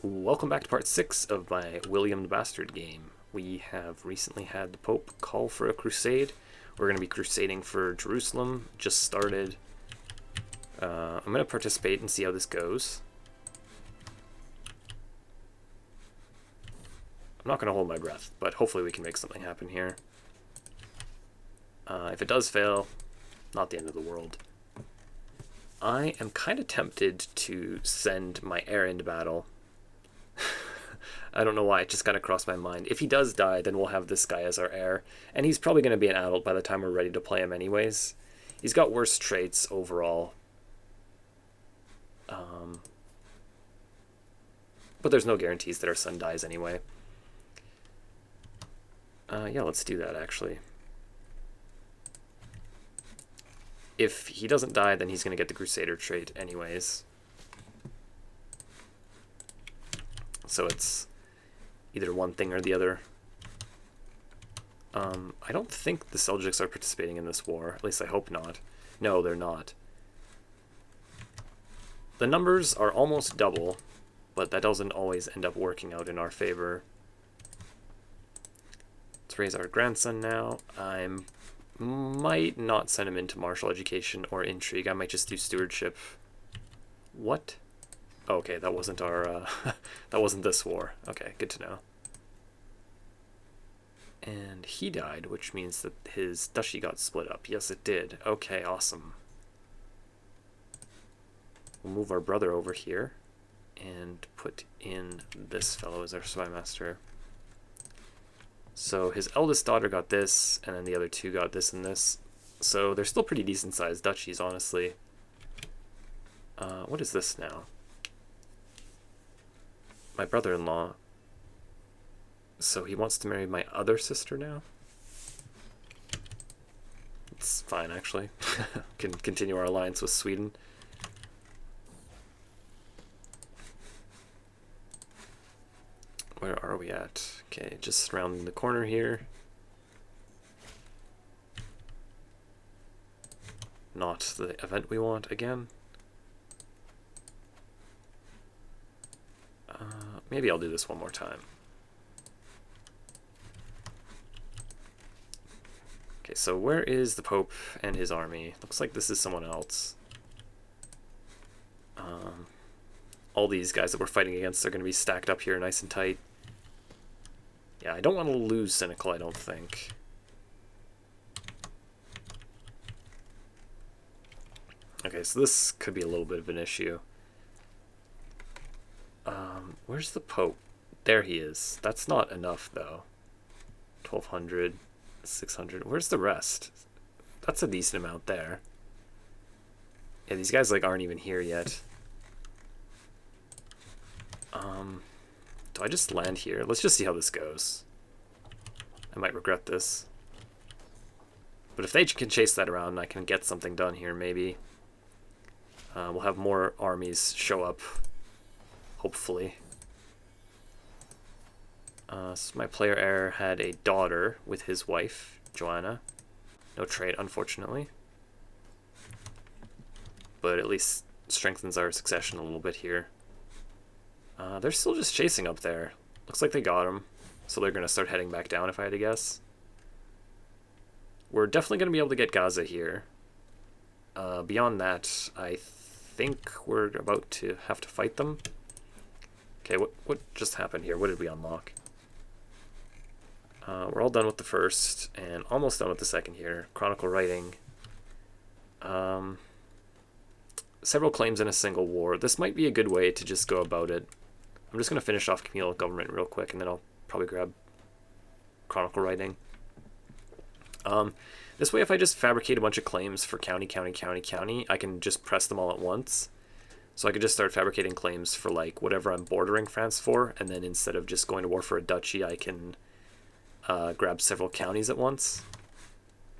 Welcome back to part 6 of my William the Bastard game. We have recently had the Pope call for a crusade. We're going to be crusading for Jerusalem. Just started. I'm going to participate and see how this goes. I'm not going to hold my breath, but hopefully we can make something happen here. If it does fail, not the end of the world. I am kind of tempted to send my heir into battle. I don't know why, it just kind of crossed my mind. If he does die, then we'll have this guy as our heir. And he's probably going to be an adult by the time we're ready to play him anyways. He's got worse traits overall. But there's no guarantees that our son dies anyway. Yeah, let's do that actually. If he doesn't die, then he's going to get the Crusader trait anyways. So it's either one thing or the other. I don't think the Seljuks are participating in this war. At least I hope not. No, they're not. The numbers are almost double, but that doesn't always end up working out in our favor. Let's raise our grandson now. I might not send him into martial education or intrigue. I might just do stewardship. What? Okay, that wasn't our, that wasn't this war. Okay, good to know. And he died, which means that his duchy got split up. Yes, it did. Okay, awesome. We'll move our brother over here and put in this fellow as our spymaster. So his eldest daughter got this, and then the other two got this and this. So they're still pretty decent sized duchies, honestly. What is this now? My brother-in-law. So he wants to marry my other sister now? It's fine, actually. Can continue our alliance with Sweden. Where are we at? Okay, just rounding the corner here. Not the event we want again. Maybe I'll do this one more time. Okay, so where is the Pope and his army? Looks like this is someone else. All these guys that we're fighting against are going to be stacked up here nice and tight. Yeah, I don't want to lose Cynical, I don't think. Okay, so this could be a little bit of an issue. Where's the Pope? There he is. That's not enough, though. 1,200, 600. Where's the rest? That's a decent amount there. Yeah, these guys, like, aren't even here yet. Do I just land here? Let's just see how this goes. I might regret this. But if they can chase that around, I can get something done here, maybe. We'll have more armies show up, hopefully. So my player heir had a daughter with his wife, Joanna. No trait, unfortunately. But at least strengthens our succession a little bit here. They're still just chasing up there. Looks like they got him. So they're going to start heading back down, if I had to guess. We're definitely going to be able to get Gaza here. Beyond that, I think we're about to have to fight them. Okay, what just happened here? What did we unlock? We're all done with the first, and almost done with the second here. Chronicle writing. Several claims in a single war. This might be a good way to just go about it. I'm just going to finish off communal government real quick, and then I'll probably grab Chronicle writing. This way, if I just fabricate a bunch of claims for county, county, county, county, I can just press them all at once. So I could just start fabricating claims for, like, whatever I'm bordering France for, and then instead of just going to war for a duchy, I can grab several counties at once.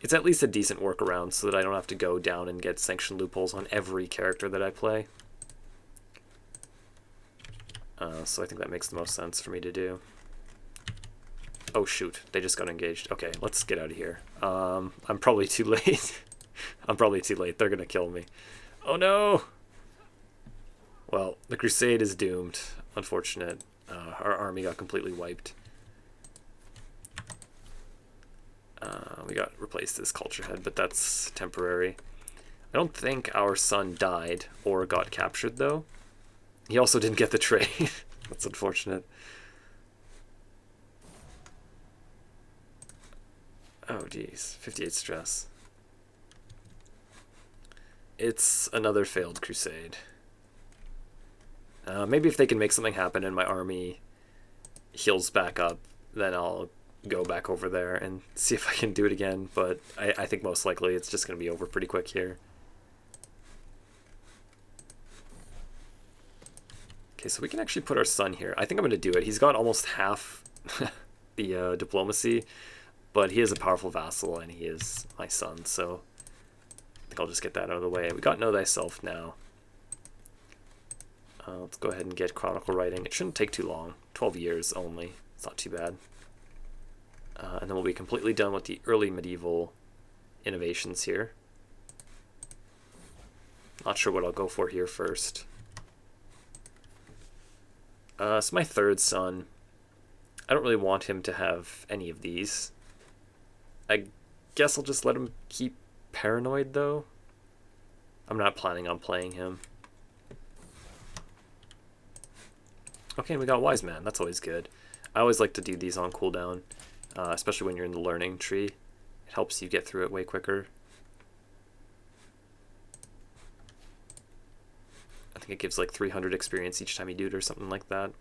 It's at least a decent workaround so that I don't have to go down and get sanction loopholes on every character that I play. So I think that makes the most sense for me to do. Oh shoot, they just got engaged. Okay, let's get out of here. I'm probably too late. I'm probably too late. They're gonna kill me. Oh no! Well, the Crusade is doomed. unfortunate. Our army got completely wiped. We got replaced as culture head, but that's temporary. I don't think our son died or got captured, though. He also didn't get the trade. That's unfortunate. Oh, geez. 58 stress. It's another failed crusade. Maybe if they can make something happen and my army heals back up, then I'll go back over there and see if I can do it again. But I think most likely it's just going to be over pretty quick here. Okay, so we can actually put our son here. I think I'm going to do it. He's got almost half the diplomacy, but he is a powerful vassal and he is my son, so I think I'll just get that out of the way. We got Know Thyself now. Let's go ahead and get Chronicle writing. It shouldn't take too long. 12 years only. It's not too bad. And then we'll be completely done with the early medieval innovations here. Not sure what I'll go for here first. So my third son, I don't really want him to have any of these. I guess I'll just let him keep Paranoid, though. I'm not planning on playing him. Okay, we got Wise Man. That's always good. I always like to do these on cooldown, especially when you're in the learning tree. It helps you get through it way quicker. I think it gives like 300 experience each time you do it or something like that.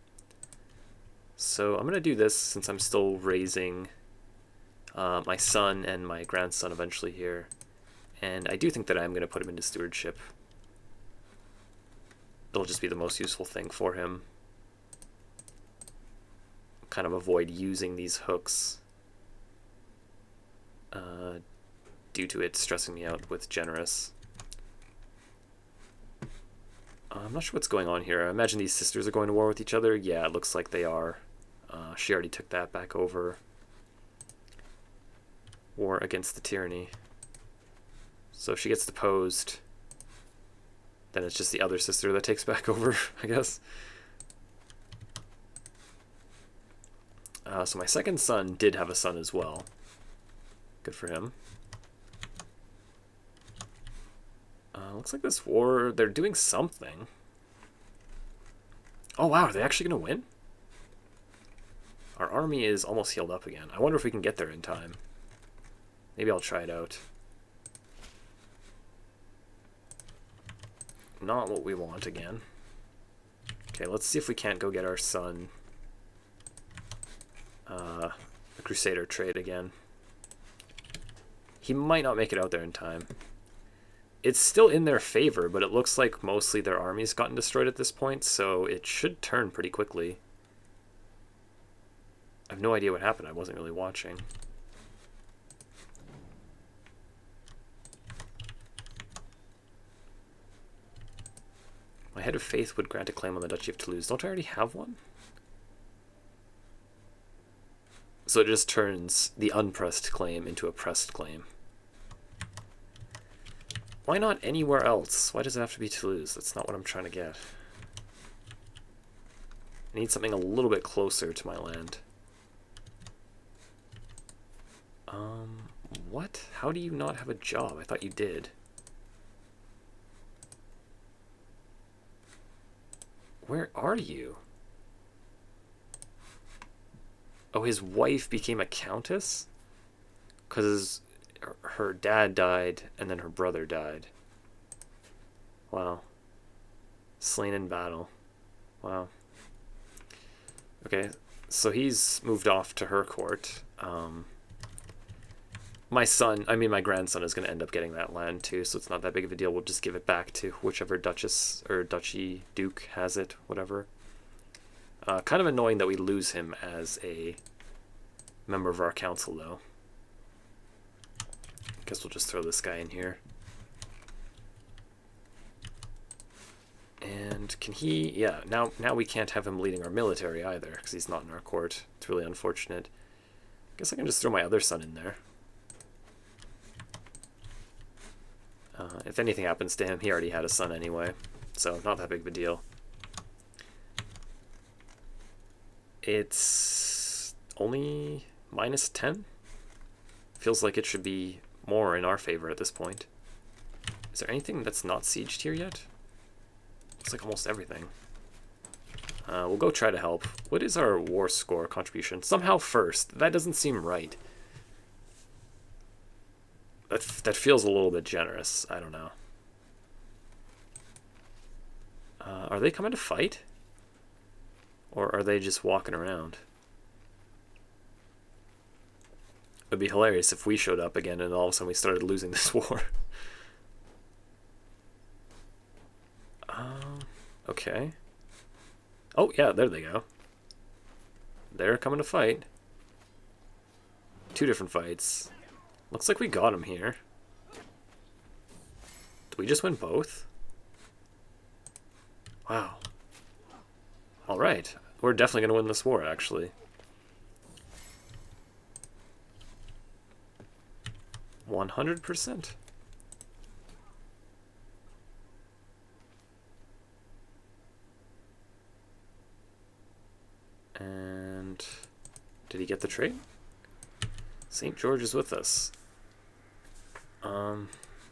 So I'm going to do this since I'm still raising my son and my grandson eventually here. And I do think that I'm going to put him into stewardship. It'll just be the most useful thing for him. Kind of avoid using these hooks due to it stressing me out with generous. I'm not sure what's going on here. I imagine these sisters are going to war with each other. Yeah, it looks like they are. She already took that back over. War against the tyranny. So if she gets deposed, then it's just the other sister that takes back over, I guess. So my second son did have a son as well. Good for him. Looks like this war, they're doing something. Oh wow, are they actually going to win? Our army is almost healed up again. I wonder if we can get there in time. Maybe I'll try it out. Not what we want again. Okay, let's see if we can't go get our son the Crusader trade again. He might not make it out there in time. It's still in their favor, but it looks like mostly their army's gotten destroyed at this point, so it should turn pretty quickly. I have no idea what happened. I wasn't really watching. My head of faith would grant a claim on the Duchy of Toulouse. Don't I already have one? So it just turns the unpressed claim into a pressed claim. Why not anywhere else? Why does it have to be Toulouse? That's not what I'm trying to get. I need something a little bit closer to my land. What? How do you not have a job? I thought you did. Where are you? Oh, his wife became a countess? Because her dad died, and then her brother died. Wow. Slain in battle. Wow. Okay, so he's moved off to her court. My grandson is going to end up getting that land too, so it's not that big of a deal. We'll just give it back to whichever duchess or duchy duke has it, whatever. Kind of annoying that we lose him as a member of our council, though. Guess we'll just throw this guy in here. And can he... Yeah, now we can't have him leading our military either, because he's not in our court. It's really unfortunate. Guess I can just throw my other son in there. If anything happens to him, he already had a son anyway, so not that big of a deal. It's only -10. Feels like it should be more in our favor at this point. Is there anything that's not sieged here yet? Looks like almost everything. We'll go try to help. What is our war score contribution? Somehow first. That doesn't seem right. That feels a little bit generous. I don't know. Are they coming to fight? Or are they just walking around? It would be hilarious if we showed up again and all of a sudden we started losing this war. Okay. Oh, yeah, there they go. They're coming to fight. 2 different fights. Looks like we got them here. Did we just win both? Wow. Alright. We're definitely going to win this war, actually. 100%. And did he get the trade? St. George is with us.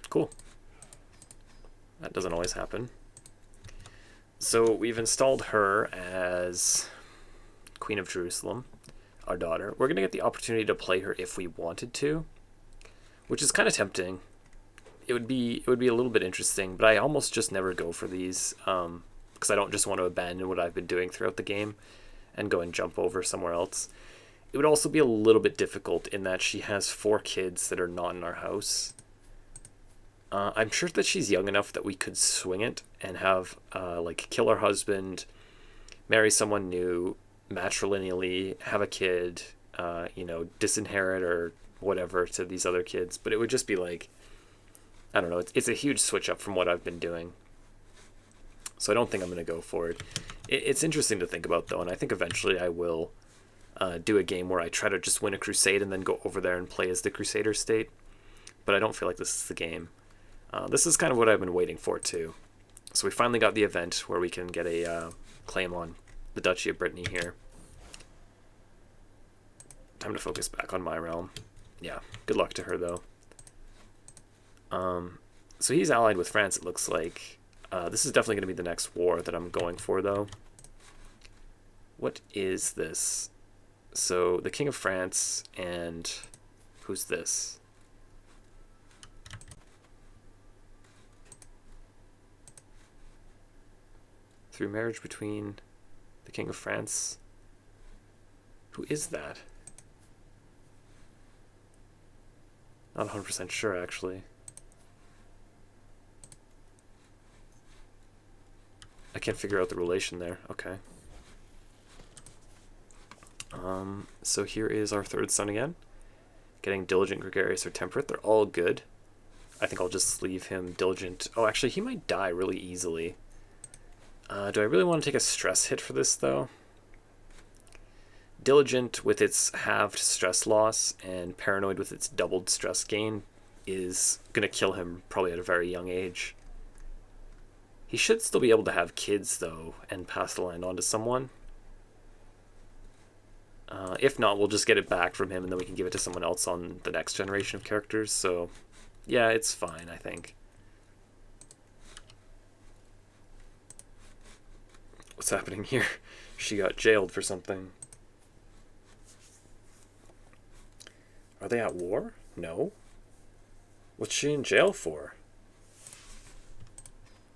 Cool. That doesn't always happen. So we've installed her as Queen of Jerusalem, our daughter. We're going to get the opportunity to play her if we wanted to, which is kind of tempting. It would be a little bit interesting, but I almost just never go for these because I don't just want to abandon what I've been doing throughout the game and go and jump over somewhere else. It would also be a little bit difficult in that she has 4 kids that are not in our house. I'm sure that she's young enough that we could swing it and have, like, kill her husband, marry someone new, matrilineally, have a kid, disinherit or whatever to these other kids. But it would just be like, I don't know, it's a huge switch up from what I've been doing. So I don't think I'm going to go for it. It's interesting to think about, though, and I think eventually I will do a game where I try to just win a crusade and then go over there and play as the Crusader state. But I don't feel like this is the game. This is kind of what I've been waiting for, too. So we finally got the event where we can get a claim on the Duchy of Brittany here. Time to focus back on my realm. Yeah, good luck to her, though. So he's allied with France, it looks like. This is definitely going to be the next war that I'm going for, though. What is this? So, the King of France, and who's this? Through marriage between the King of France. Who is that? Not 100% sure, actually. I can't figure out the relation there. Okay. So here is our 3rd son again. Getting Diligent, Gregarious, or Temperate. They're all good. I think I'll just leave him Diligent. Oh, actually, he might die really easily. Do I really want to take a stress hit for this, though? Diligent with its halved stress loss and Paranoid with its doubled stress gain is going to kill him probably at a very young age. He should still be able to have kids, though, and pass the land on to someone. If not, we'll just get it back from him, and then we can give it to someone else on the next generation of characters. So, yeah, it's fine, I think. What's happening here? She got jailed for something. Are they at war? No. What's she in jail for?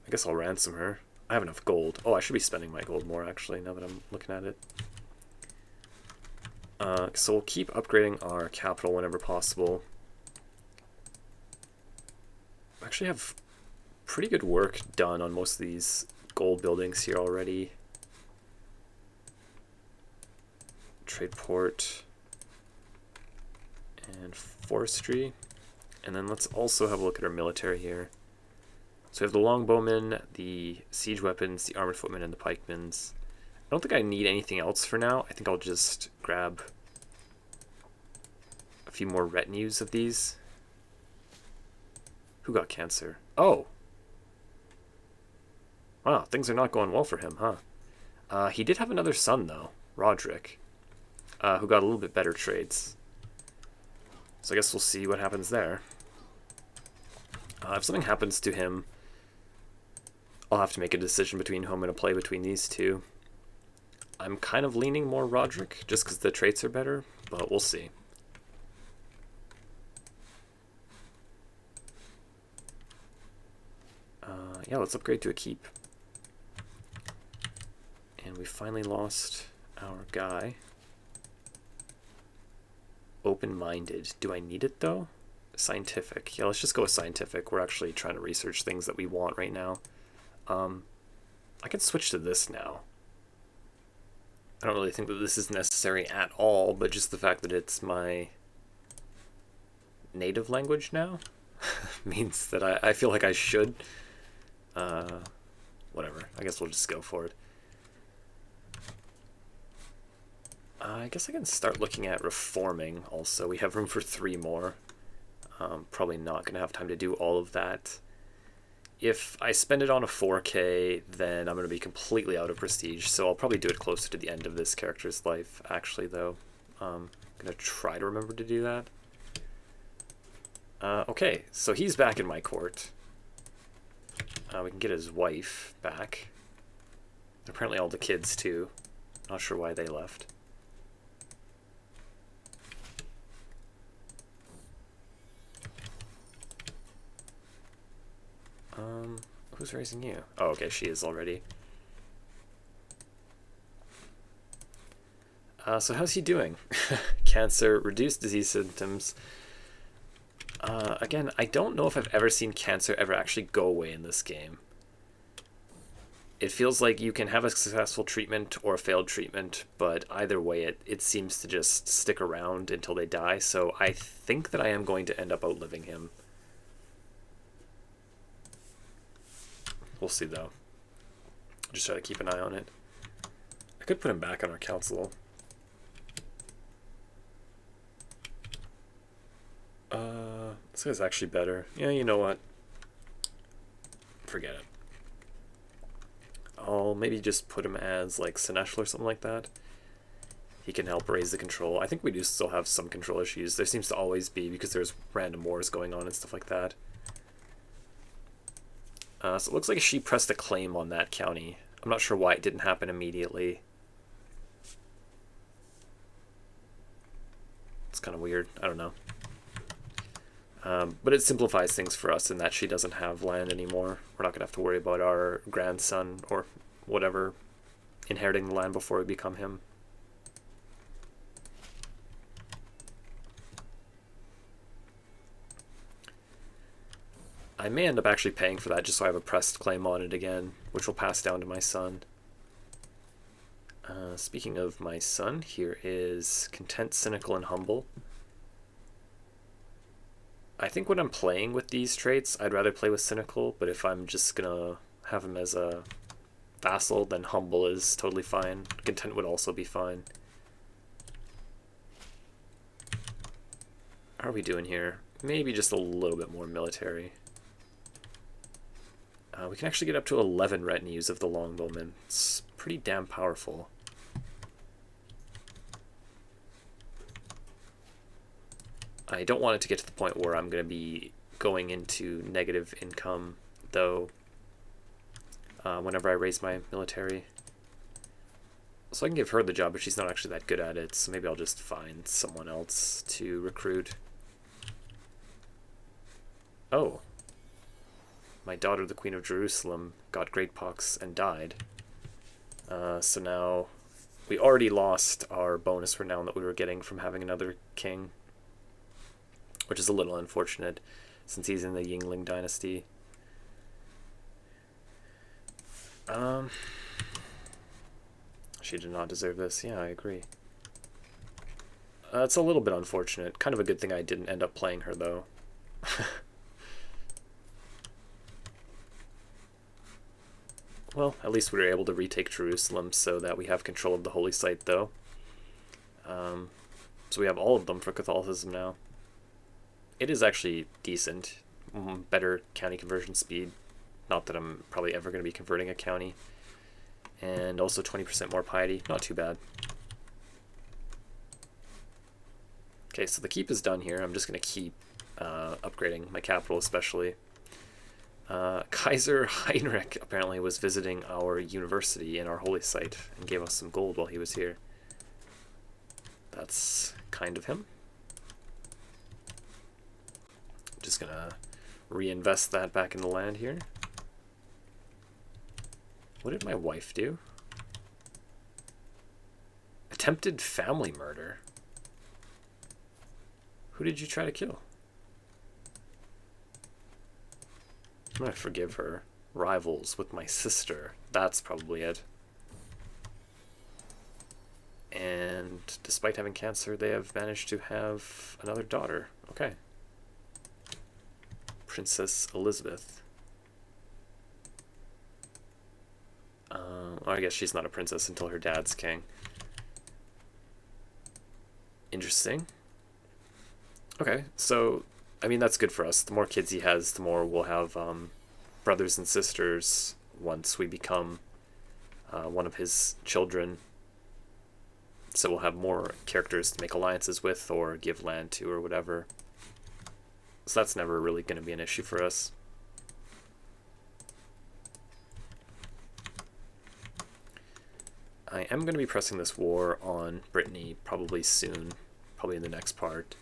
I guess I'll ransom her. I have enough gold. Oh, I should be spending my gold more, actually, now that I'm looking at it. So we'll keep upgrading our capital whenever possible. I actually have pretty good work done on most of these gold buildings here already. Trade port and forestry. And then let's also have a look at our military here. So we have the longbowmen, the siege weapons, the armored footmen, and the pikemans. I don't think I need anything else for now. I think I'll just grab a few more retinues of these. Who got cancer? Oh! Wow, things are not going well for him, huh? He did have another son, though, Roderick, who got a little bit better trades. So I guess we'll see what happens there. If something happens to him, I'll have to make a decision between who I'm going to play between these two. I'm kind of leaning more Roderick, just because the traits are better, but we'll see. Yeah, let's upgrade to a keep. And we finally lost our guy. Open-minded. Do I need it, though? Scientific. Yeah, let's just go with scientific. We're actually trying to research things that we want right now. I can switch to this now. I don't really think that this is necessary at all, but just the fact that it's my native language now means that I feel like I should. Whatever. I guess we'll just go for it. I guess I can start looking at reforming also. We have room for 3 more. Probably not going to have time to do all of that. If I spend it on a 4K, then I'm going to be completely out of prestige, so I'll probably do it closer to the end of this character's life, actually, though. I'm going to try to remember to do that. Okay, so he's back in my court. We can get his wife back. Apparently all the kids, too. Not sure why they left. Who's raising you? Oh, okay, she is already. So how's he doing? Cancer, reduced disease symptoms. Again, I don't know if I've ever seen cancer ever actually go away in this game. It feels like you can have a successful treatment or a failed treatment, but either way it seems to just stick around until they die, so I think that I am going to end up outliving him. We'll see, though. Just try to keep an eye on it. I could put him back on our council. This guy's actually better. Yeah, you know what? Forget it. I'll maybe just put him as, like, Seneschal or something like that. He can help raise the control. I think we do still have some control issues. There seems to always be, because there's random wars going on and stuff like that. So it looks like she pressed a claim on that county. I'm not sure why it didn't happen immediately. It's kind of weird. I don't know. But it simplifies things for us in that she doesn't have land anymore. We're not going to have to worry about our grandson or whatever inheriting the land before we become him. I may end up actually paying for that just so I have a pressed claim on it again, which will pass down to my son. Speaking of my son, here is Content, Cynical, and Humble. I think when I'm playing with these traits, I'd rather play with Cynical, but if I'm just gonna have him as a vassal, then Humble is totally fine. Content would also be fine. How are we doing here? Maybe just a little bit more military. We can actually get up to 11 retinues of the longbowmen. It's pretty damn powerful. I don't want it to get to the point where I'm going to be going into negative income, though, whenever I raise my military. So I can give her the job, but she's not actually that good at it, so maybe I'll just find someone else to recruit. Oh. My daughter, the Queen of Jerusalem, got great pox and died. So now we already lost our bonus renown that we were getting from having another king, which is a little unfortunate since he's in the Yingling dynasty. She did not deserve this. Yeah, I agree. It's a little bit unfortunate. Kind of a good thing I didn't end up playing her, though. Well, at least we were able to retake Jerusalem so that we have control of the holy site, though. So we have all of them for Catholicism now. It is actually decent. Better county conversion speed. Not that I'm probably ever going to be converting a county. And also 20% more piety. Not too bad. Okay, so the keep is done here. I'm just going to keep upgrading my capital especially. Kaiser Heinrich apparently was visiting our university in our holy site and gave us some gold while he was here. That's kind of him. Just gonna reinvest that back in the land here. What did my wife do? Attempted family murder. Who did you try to kill? I'm gonna forgive her. Rivals with my sister. That's probably it. And despite having cancer, they have managed to have another daughter. Okay. Princess Elizabeth. I guess she's not a princess until her dad's king. Interesting. Okay, so, I mean, that's good for us. The more kids he has, the more we'll have brothers and sisters once we become one of his children. So we'll have more characters to make alliances with or give land to or whatever. So that's never really going to be an issue for us. I am going to be pressing this war on Brittany probably soon, probably in the next part.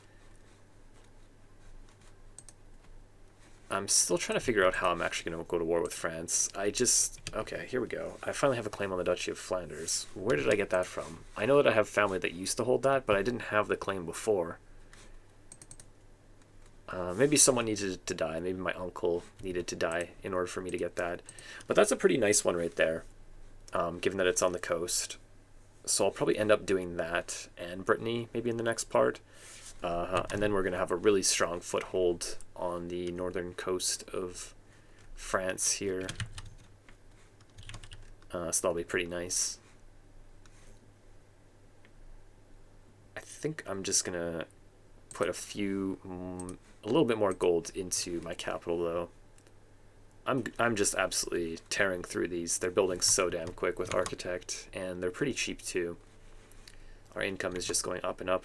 I'm still trying to figure out how I'm actually going to go to war with France. Okay, here we go. I finally have a claim on the Duchy of Flanders. Where did I get that from? I know that I have family that used to hold that, but I didn't have the claim before. Maybe someone needed to die. Maybe my uncle needed to die in order for me to get that. But that's a pretty nice one right there, given that it's on the coast. So I'll probably end up doing that and Brittany maybe in the next part. And then we're going to have a really strong foothold on the northern coast of France here. So that'll be pretty nice. I think I'm just going to put a little bit more gold into my capital though. I'm just absolutely tearing through these. They're building so damn quick with Architect, and they're pretty cheap too. Our income is just going up and up.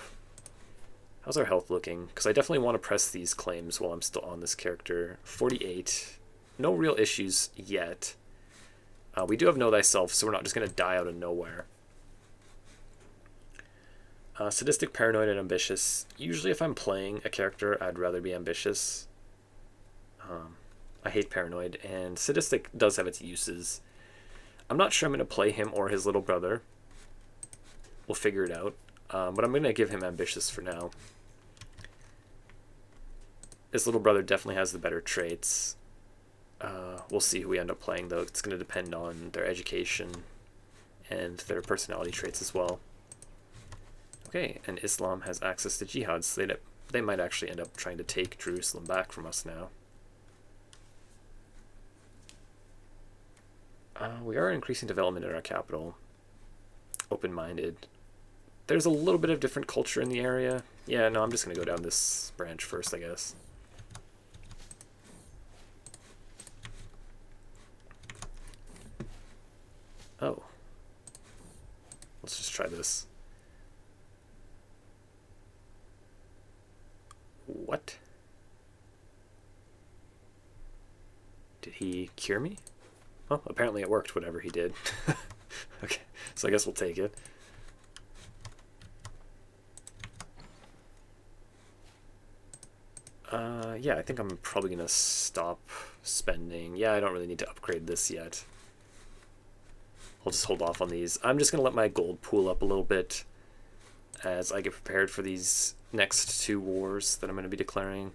How's our health looking? Because I definitely want to press these claims while I'm still on this character. 48. No real issues yet. We do have Know Thyself, so we're not just going to die out of nowhere. Sadistic, Paranoid, and Ambitious. Usually if I'm playing a character, I'd rather be ambitious. I hate Paranoid, and Sadistic does have its uses. I'm not sure I'm going to play him or his little brother. We'll figure it out. But I'm going to give him Ambitious for now. His little brother definitely has the better traits. We'll see who we end up playing, though. It's going to depend on their education and their personality traits as well. Okay, and Islam has access to jihad, so they might actually end up trying to take Jerusalem back from us now. We are increasing development in our capital. Open-minded. There's a little bit of different culture in the area. Yeah, no, I'm just going to go down this branch first, I guess. Oh. Let's just try this. What? Did he cure me? Well, apparently it worked, whatever he did. Okay, so I guess we'll take it. Yeah, I think I'm probably going to stop spending. Yeah, I don't really need to upgrade this yet. I'll just hold off on these. I'm just going to let my gold pool up a little bit as I get prepared for these next two wars that I'm going to be declaring.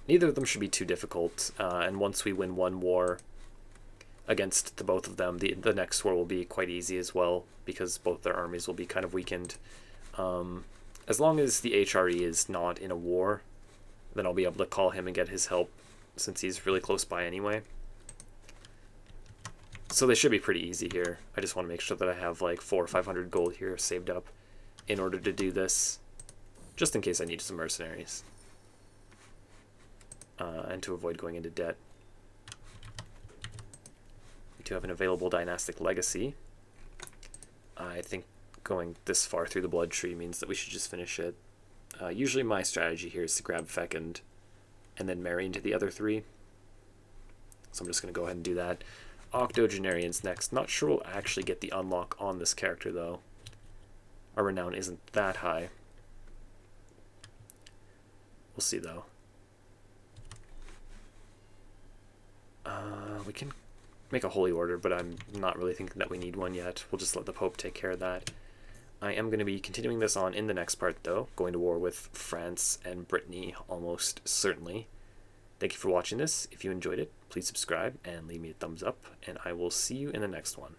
Neither of them should be too difficult, and once we win one war against the both of them, the next war will be quite easy as well, because both their armies will be kind of weakened. As long as the HRE is not in a war, then I'll be able to call him and get his help, since he's really close by anyway. So they should be pretty easy here. I just want to make sure that I have like 400 or 500 gold here saved up in order to do this, just in case I need some mercenaries, and to avoid going into debt. We do have an available dynastic legacy. I think going this far through the blood tree means that we should just finish it. Usually my strategy here is to grab Fecund and then marry into the other three. So I'm just going to go ahead and do that. Octogenarian's next. Not sure we'll actually get the unlock on this character, though. Our renown isn't that high. We'll see, though. We can make a holy order, but I'm not really thinking that we need one yet. We'll just let the Pope take care of that. I am going to be continuing this on in the next part, though. Going to war with France and Brittany, almost certainly. Thank you for watching this. If you enjoyed it, please subscribe and leave me a thumbs up, and I will see you in the next one.